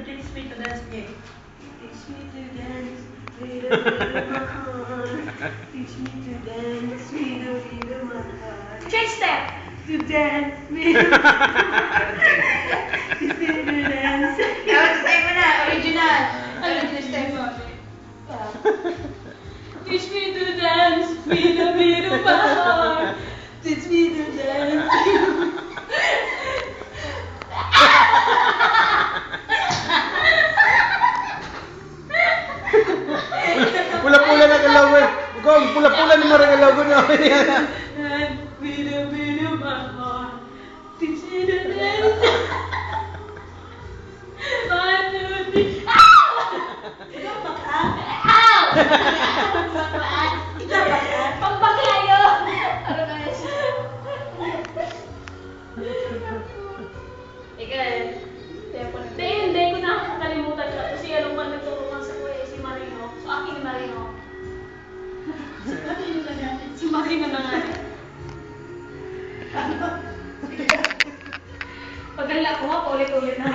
teach me to dance. Okay. Teach me to dance, little bit of my heart. Teach me to dance, little bit of my heart. Change step. To dance, little bit of my heart. To dance. Dapat step mo na, original. Original step mo. Teach me to dance, little bit of my heart. Teach me to dance. Pula-pula na galaw mo. Ikaw, pula-pula na marang galaw ko na. And little bit of my heart. Teach me to dance. 1, 2, 3. Ikaw ba ka? Ow! Ikaw ba ka? Pagbakla yun! Ano ba yun? Ikaw, hindi ko nakakalimutan siya. Kasi anong man nagturuan sa kuya, si Marino. So, akin ni Marino. Si Marino na nga. Pag nalala ko nga, paulit-ulit na.